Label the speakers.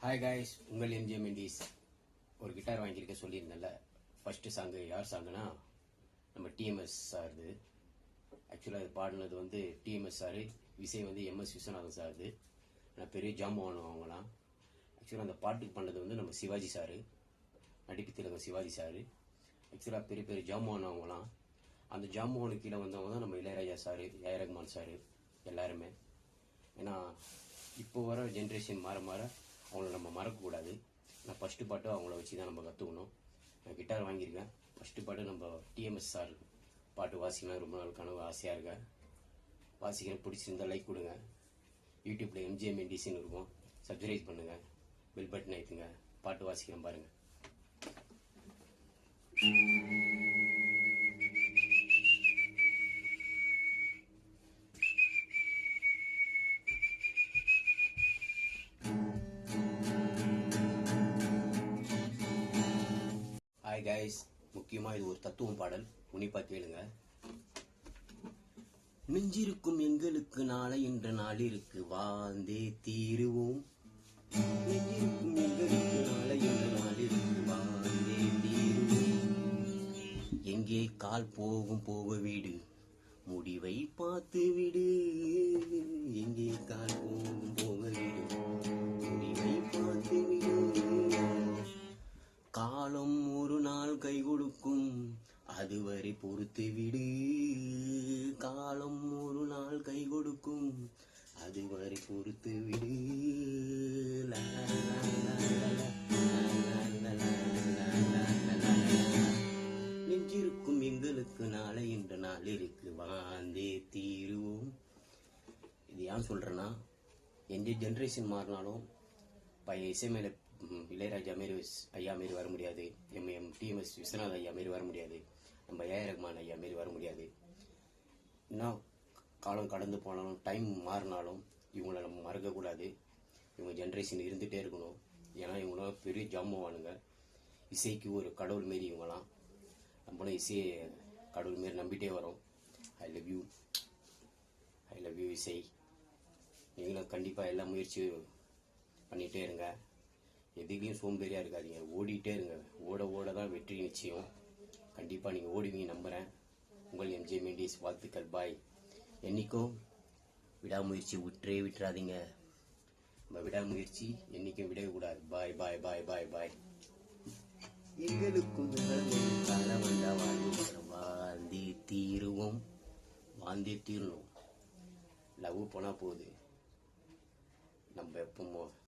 Speaker 1: Hi guys, உங்கள் MJ Mendis. ஒரு guitar வாங்கியிருக்க சொல்லியிருந்தேன்ல. ஃபர்ஸ்ட் சாங்கு யார் சாங்குனா நம்ம டிஎம்எஸ் சார்து. ஆக்சுவலாக இது பாடினது வந்து டிஎம்எஸ் சார், இசை வந்து எம்எஸ் விஸ்வநாதன் சார்து. நான் பெரிய ஜாம்பவான் அவங்களாம். ஆக்சுவலாக அந்த பாட்டுக்கு பண்ணது வந்து நம்ம சிவாஜி சார், நடிப்பு திலகம் சிவாஜி சார். ஆக்சுவலாக பெரிய பெரிய ஜாம்பவான் அவங்களாம். அந்த ஜாம்பவானுக்கு கீழே வந்தவங்க தான் நம்ம இளையராஜா சார், ஏஆர் ரஹ்மான் சார் எல்லாருமே. ஏன்னா இப்போ வர ஜென்ரேஷன் மாற மாற அவங்கள நம்ம மறக்கக்கூடாது. நான் ஃபஸ்ட்டு பாட்டு அவங்கள வச்சு தான் நம்ம கற்றுக்கணும். நான் கிட்டார் வாங்கியிருக்கேன். ஃபஸ்ட்டு பாட்டு நம்ம டிஎம்எஸ் சார் பாட்டு வாசிக்கலாம் ரொம்ப நாள் கனவு ஆசையாக இருக்கேன். வாசிக்கிறேன், பிடிச்சிருந்தா லைக் கொடுங்க. யூடியூப்பில் எம்ஜே மெண்டிஸ்ன்னு இருக்கும், சப்ஸ்கிரைப் பண்ணுங்கள், பெல் பட்டன் அழுத்துங்க. பாட்டு வாசிக்கிறேன் பாருங்கள். ஹாய் கைஸ், முக்கியமாக இது ஒரு தத்துவம் பாடல், உன்னிப்பா கேளுங்க. நெஞ்சிருக்கும் எங்களுக்கு நாளை என்ற நாள் இருக்கு, வாழ்ந்தே தீருவோம். நெஞ்சிருக்கும் எங்களுக்கு நாளை என்ற நாள் இருக்கு, வாழ்ந்தே தீருவோம். எங்கே கால் போகும் போக விடு, முடிவை பார்த்து விடு. எங்கே கால் போகும் போக விடு, முடிவை பார்த்து விடு. காலம் ஒரு நாள் கை கொடுக்கும், அதுவரை பொறுத்து விடு. காலம் ஒரு நாள் கை கொடுக்கும், அதுவரை பொறுத்து விடு. நெஞ்சிருக்கும் எங்களுக்கு நாளை என்ற நாள் இருக்கு, வாழ்ந்தே தீருவோம். இது ஏன் சொல்றேன்னா, எந்த ஜென்ரேஷன் மாறினாலும் பையன் இசை மேல இளையராஜா மாரி ஐயா மாரி வர முடியாது, டிஎம்எஸ் விஸ்வநாத் ஐயா மாரி வர முடியாது, நம்ம ஏஆர் ரஹ்மான் ஐயா மாரி வர முடியாது. இன்னும் காலம் கடந்து போனாலும் டைம் மாறினாலும் இவங்களை நம்ம மறக்கக்கூடாது. இவங்க ஜென்ரேஷன் இருந்துகிட்டே இருக்கணும். ஏன்னா இவங்களாம் பெரிய ஜாம்பவானுங்க. இசைக்கு ஒரு கடவுள் மாரி இவங்களாம். நம்மளும் இசையை கடவுள் மாரி நம்பிட்டே வரோம். ஐ லவ் யூ இசை. நீங்களும் கண்டிப்பாக எல்லா முயற்சியும் பண்ணிகிட்டே இருங்க. எதுலேயும் சோம்பேறியாக இருக்காதீங்க, ஓடிட்டே இருங்க. ஓட ஓட தான் வெற்றி நிச்சயம். கண்டிப்பாக நீங்கள் ஓடுவீங்க நம்புகிறேன். உங்கள் எம்ஜே மெண்டிஸ், வாழ்த்துக்கள். பாய். என்றைக்கும் விடாமுயற்சி விட்டுறாதீங்க. நம்ம விடாமுயற்சி என்றைக்கும் விடவே கூடாது. பாய் பாய் பாய் பாய் பாய். எங்களுக்கும் வாழ்ந்தே தீருவோம், வாழ்ந்தே தீரணும். லவ் போனால் போகுது, நம்ம எப்பவும்